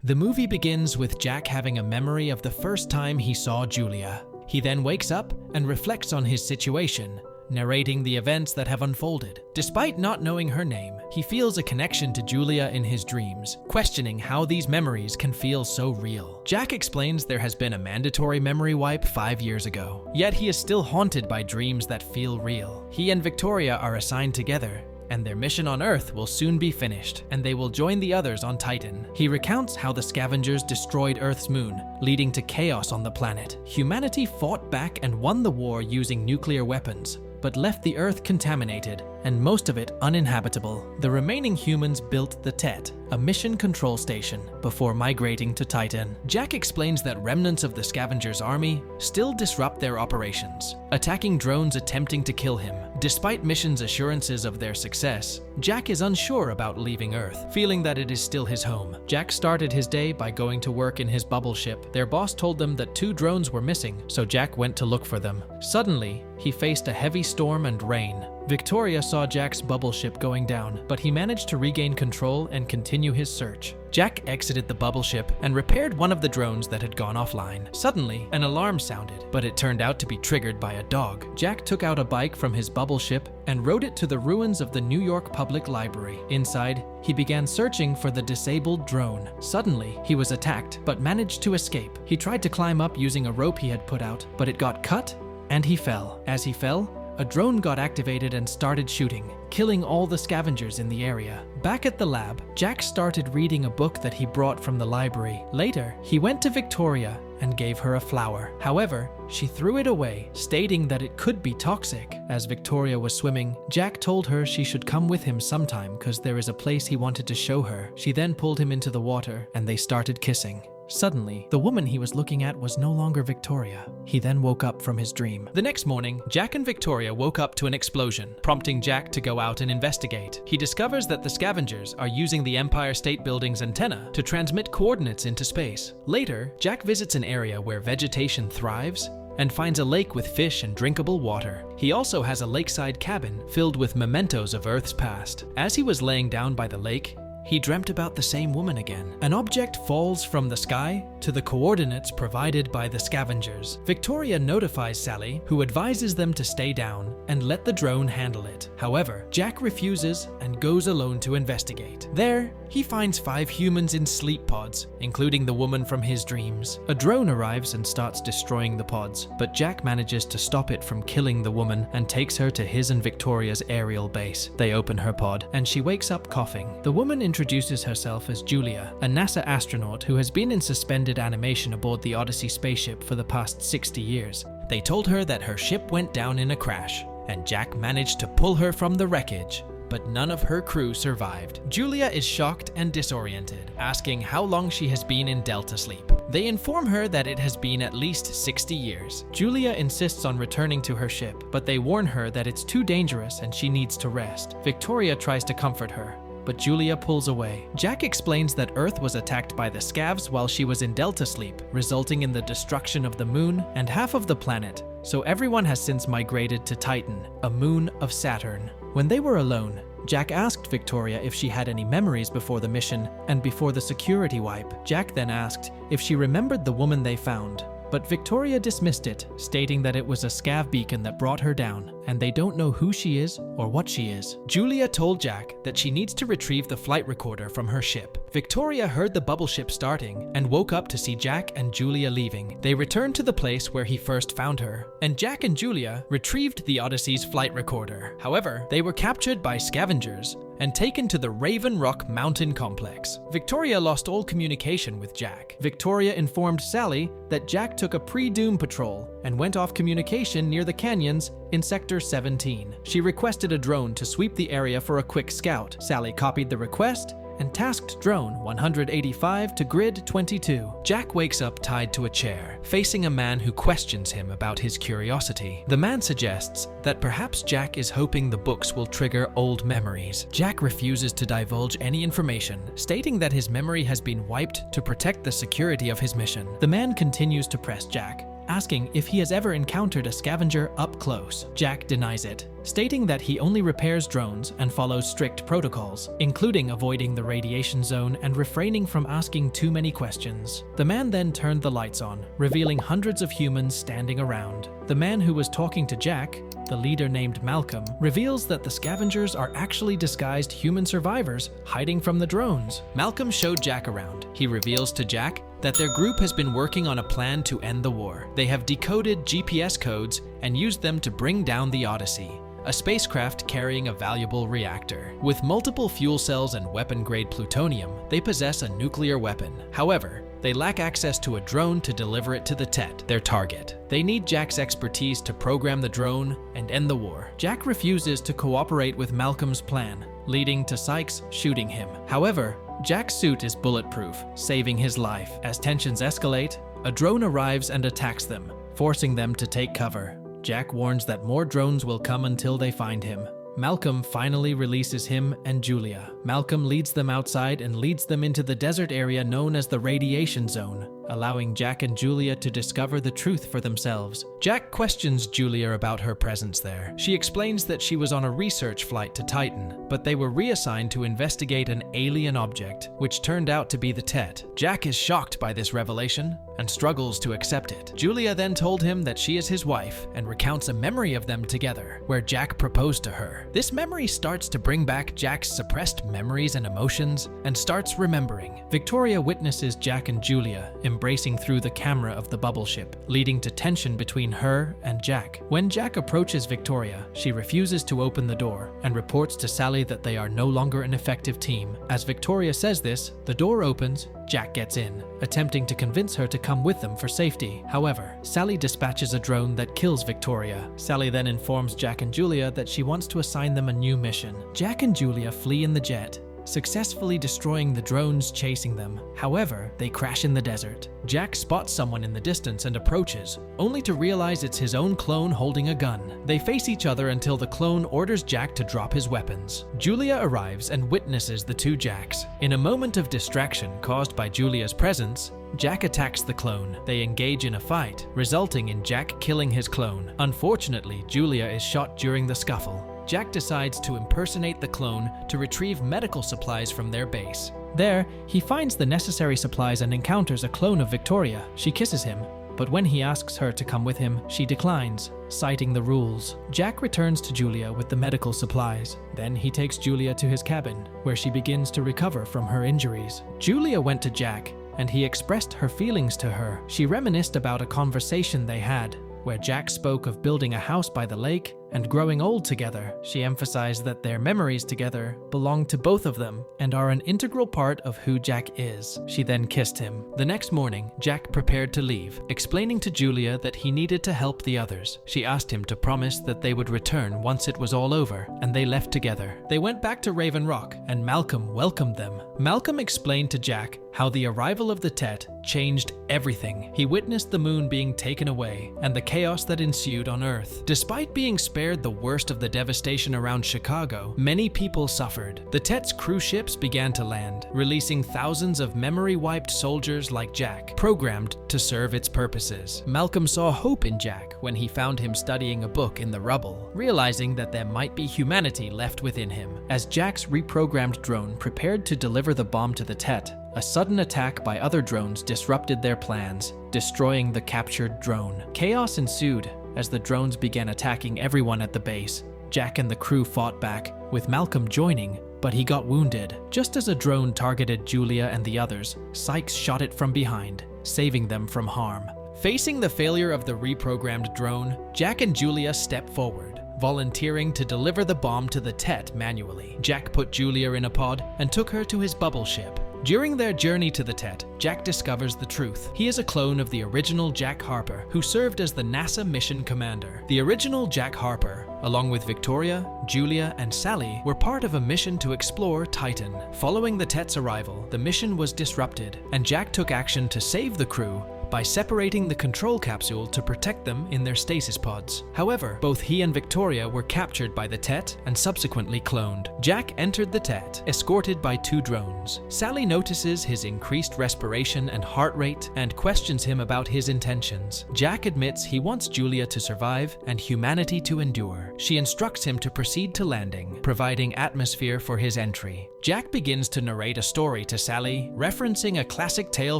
The movie begins with Jack having a memory of the first time he saw Julia. He then wakes up and reflects on his situation, narrating the events that have unfolded. Despite not knowing her name, he feels a connection to Julia in his dreams, questioning how these memories can feel so real. Jack explains there has been a mandatory memory wipe 5 years ago, yet he is still haunted by dreams that feel real. He and Victoria are assigned together, and their mission on Earth will soon be finished, and they will join the others on Titan. He recounts how the scavengers destroyed Earth's moon, leading to chaos on the planet. Humanity fought back and won the war using nuclear weapons, but left the Earth contaminated and most of it uninhabitable. The remaining humans built the TET, a mission control station, before migrating to Titan. Jack explains that remnants of the scavengers' army still disrupt their operations, attacking drones attempting to kill him. Despite missions' assurances of their success, Jack is unsure about leaving Earth, feeling that it is still his home. Jack started his day by going to work in his bubble ship. Their boss told them that 2 drones were missing, so Jack went to look for them. Suddenly, he faced a heavy storm and rain. Victoria saw Jack's bubble ship going down, but he managed to regain control and continue his search. Jack exited the bubble ship and repaired one of the drones that had gone offline. Suddenly, an alarm sounded, but it turned out to be triggered by a dog. Jack took out a bike from his bubble ship and rode it to the ruins of the New York Public Library. Inside, he began searching for the disabled drone. Suddenly, he was attacked, but managed to escape. He tried to climb up using a rope he had put out, but it got cut and he fell. As he fell, a drone got activated and started shooting, killing all the scavengers in the area. Back at the lab, Jack started reading a book that he brought from the library. Later, he went to Victoria and gave her a flower. However, she threw it away, stating that it could be toxic. As Victoria was swimming, Jack told her she should come with him sometime because there is a place he wanted to show her. She then pulled him into the water and they started kissing. Suddenly, the woman he was looking at was no longer Victoria. He then woke up from his dream. The next morning, Jack and Victoria woke up to an explosion, prompting Jack to go out and investigate. He discovers that the scavengers are using the Empire State Building's antenna to transmit coordinates into space. Later, Jack visits an area where vegetation thrives and finds a lake with fish and drinkable water. He also has a lakeside cabin filled with mementos of Earth's past. As he was laying down by the lake, he dreamt about the same woman again. An object falls from the sky to the coordinates provided by the scavengers. Victoria notifies Sally, who advises them to stay down and let the drone handle it. However, Jack refuses and goes alone to investigate. There, he finds 5 humans in sleep pods, including the woman from his dreams. A drone arrives and starts destroying the pods, but Jack manages to stop it from killing the woman and takes her to his and Victoria's aerial base. They open her pod, and she wakes up coughing. The woman introduces herself as Julia, a NASA astronaut who has been in suspended animation aboard the Odyssey spaceship for the past 60 years. They told her that her ship went down in a crash, and Jack managed to pull her from the wreckage, but none of her crew survived. Julia is shocked and disoriented, asking how long she has been in Delta sleep. They inform her that it has been at least 60 years. Julia insists on returning to her ship, but they warn her that it's too dangerous and she needs to rest. Victoria tries to comfort her, but Julia pulls away. Jack explains that Earth was attacked by the scavs while she was in Delta sleep, resulting in the destruction of the moon and half of the planet, so everyone has since migrated to Titan, a moon of Saturn. When they were alone, Jack asked Victoria if she had any memories before the mission and before the security wipe. Jack then asked if she remembered the woman they found, but Victoria dismissed it, stating that it was a scav beacon that brought her down, and they don't know who she is or what she is. Julia told Jack that she needs to retrieve the flight recorder from her ship. Victoria heard the bubble ship starting and woke up to see Jack and Julia leaving. They returned to the place where he first found her, and Jack and Julia retrieved the Odyssey's flight recorder. However, they were captured by scavengers and taken to the Raven Rock Mountain Complex. Victoria lost all communication with Jack. Victoria informed Sally that Jack took a pre-doom patrol and went off communication near the canyons in Sector 17. She requested a drone to sweep the area for a quick scout. Sally copied the request and tasked Drone 185 to Grid 22. Jack wakes up tied to a chair, facing a man who questions him about his curiosity. The man suggests that perhaps Jack is hoping the books will trigger old memories. Jack refuses to divulge any information, stating that his memory has been wiped to protect the security of his mission. The man continues to press Jack, asking if he has ever encountered a scavenger up close. Jack denies it, stating that he only repairs drones and follows strict protocols, including avoiding the radiation zone and refraining from asking too many questions. The man then turned the lights on, revealing hundreds of humans standing around. The man who was talking to Jack, the leader named Malcolm, reveals that the scavengers are actually disguised human survivors hiding from the drones. Malcolm showed Jack around. He reveals to Jack that their group has been working on a plan to end the war. They have decoded GPS codes and used them to bring down the Odyssey, a spacecraft carrying a valuable reactor. With multiple fuel cells and weapon-grade plutonium, they possess a nuclear weapon. However, they lack access to a drone to deliver it to the Tet, their target. They need Jack's expertise to program the drone and end the war. Jack refuses to cooperate with Malcolm's plan, leading to Sykes shooting him. However, Jack's suit is bulletproof, saving his life. As tensions escalate, a drone arrives and attacks them, forcing them to take cover. Jack warns that more drones will come until they find him. Malcolm finally releases him and Julia. Malcolm leads them outside and leads them into the desert area known as the radiation zone, allowing Jack and Julia to discover the truth for themselves. Jack questions Julia about her presence there. She explains that she was on a research flight to Titan, but they were reassigned to investigate an alien object, which turned out to be the Tet. Jack is shocked by this revelation and struggles to accept it. Julia then told him that she is his wife and recounts a memory of them together, where Jack proposed to her. This memory starts to bring back Jack's suppressed memories and emotions and starts remembering. Victoria witnesses Jack and Julia embracing through the camera of the bubble ship, leading to tension between her and Jack. When Jack approaches Victoria, she refuses to open the door and reports to Sally that they are no longer an effective team. As Victoria says this, the door opens, Jack gets in, attempting to convince her to come with them for safety. However, Sally dispatches a drone that kills Victoria. Sally then informs Jack and Julia that she wants to assign them a new mission. Jack and Julia flee in the jet, successfully destroying the drones chasing them. However, they crash in the desert. Jack spots someone in the distance and approaches, only to realize it's his own clone holding a gun. They face each other until the clone orders Jack to drop his weapons. Julia arrives and witnesses the two Jacks. In a moment of distraction caused by Julia's presence, Jack attacks the clone. They engage in a fight, resulting in Jack killing his clone. Unfortunately, Julia is shot during the scuffle. Jack decides to impersonate the clone to retrieve medical supplies from their base. There, he finds the necessary supplies and encounters a clone of Victoria. She kisses him, but when he asks her to come with him, she declines, citing the rules. Jack returns to Julia with the medical supplies. Then he takes Julia to his cabin, where she begins to recover from her injuries. Julia went to Jack, and he expressed her feelings to her. She reminisced about a conversation they had, where Jack spoke of building a house by the lake and growing old together. She emphasized that their memories together belong to both of them and are an integral part of who Jack is. She then kissed him. The next morning, Jack prepared to leave, explaining to Julia that he needed to help the others. She asked him to promise that they would return once it was all over, and they left together. They went back to Raven Rock, and Malcolm welcomed them. Malcolm explained to Jack how the arrival of the Tet changed everything. He witnessed the moon being taken away and the chaos that ensued on Earth. Despite being spared the worst of the devastation around Chicago, many people suffered. The Tet's cruise ships began to land, releasing thousands of memory-wiped soldiers like Jack, programmed to serve its purposes. Malcolm saw hope in Jack when he found him studying a book in the rubble, realizing that there might be humanity left within him. As Jack's reprogrammed drone prepared to deliver the bomb to the Tet, a sudden attack by other drones disrupted their plans, destroying the captured drone. Chaos ensued as the drones began attacking everyone at the base. Jack and the crew fought back, with Malcolm joining, but he got wounded. Just as a drone targeted Julia and the others, Sykes shot it from behind, saving them from harm. Facing the failure of the reprogrammed drone, Jack and Julia stepped forward, volunteering to deliver the bomb to the Tet manually. Jack put Julia in a pod and took her to his bubble ship. During their journey to the Tet, Jack discovers the truth. He is a clone of the original Jack Harper, who served as the NASA mission commander. The original Jack Harper, along with Victoria, Julia, and Sally, were part of a mission to explore Titan. Following the Tet's arrival, the mission was disrupted, and Jack took action to save the crew by separating the control capsule to protect them in their stasis pods. However, both he and Victoria were captured by the Tet and subsequently cloned. Jack entered the Tet, escorted by 2 drones. Sally notices his increased respiration and heart rate and questions him about his intentions. Jack admits he wants Julia to survive and humanity to endure. She instructs him to proceed to landing, providing atmosphere for his entry. Jack begins to narrate a story to Sally, referencing a classic tale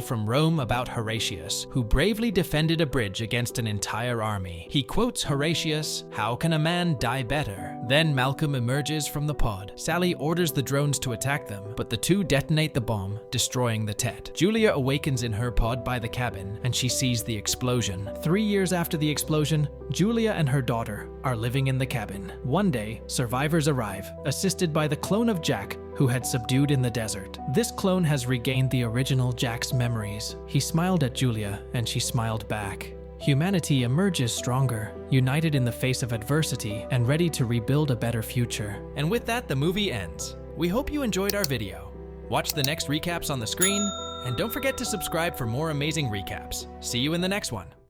from Rome about Horatius, who bravely defended a bridge against an entire army. He quotes Horatius, "How can a man die better?" Then Malcolm emerges from the pod. Sally orders the drones to attack them, but the 2 detonate the bomb, destroying the Tet. Julia awakens in her pod by the cabin, and she sees the explosion. 3 years after the explosion, Julia and her daughter are living in the cabin. One day, survivors arrive, assisted by the clone of Jack, who had subdued in the desert. This clone has regained the original Jack's memories. He smiled at Julia, and she smiled back. Humanity emerges stronger, united in the face of adversity and ready to rebuild a better future. And with that, the movie ends. We hope you enjoyed our video. Watch the next recaps on the screen, and don't forget to subscribe for more amazing recaps. See you in the next one.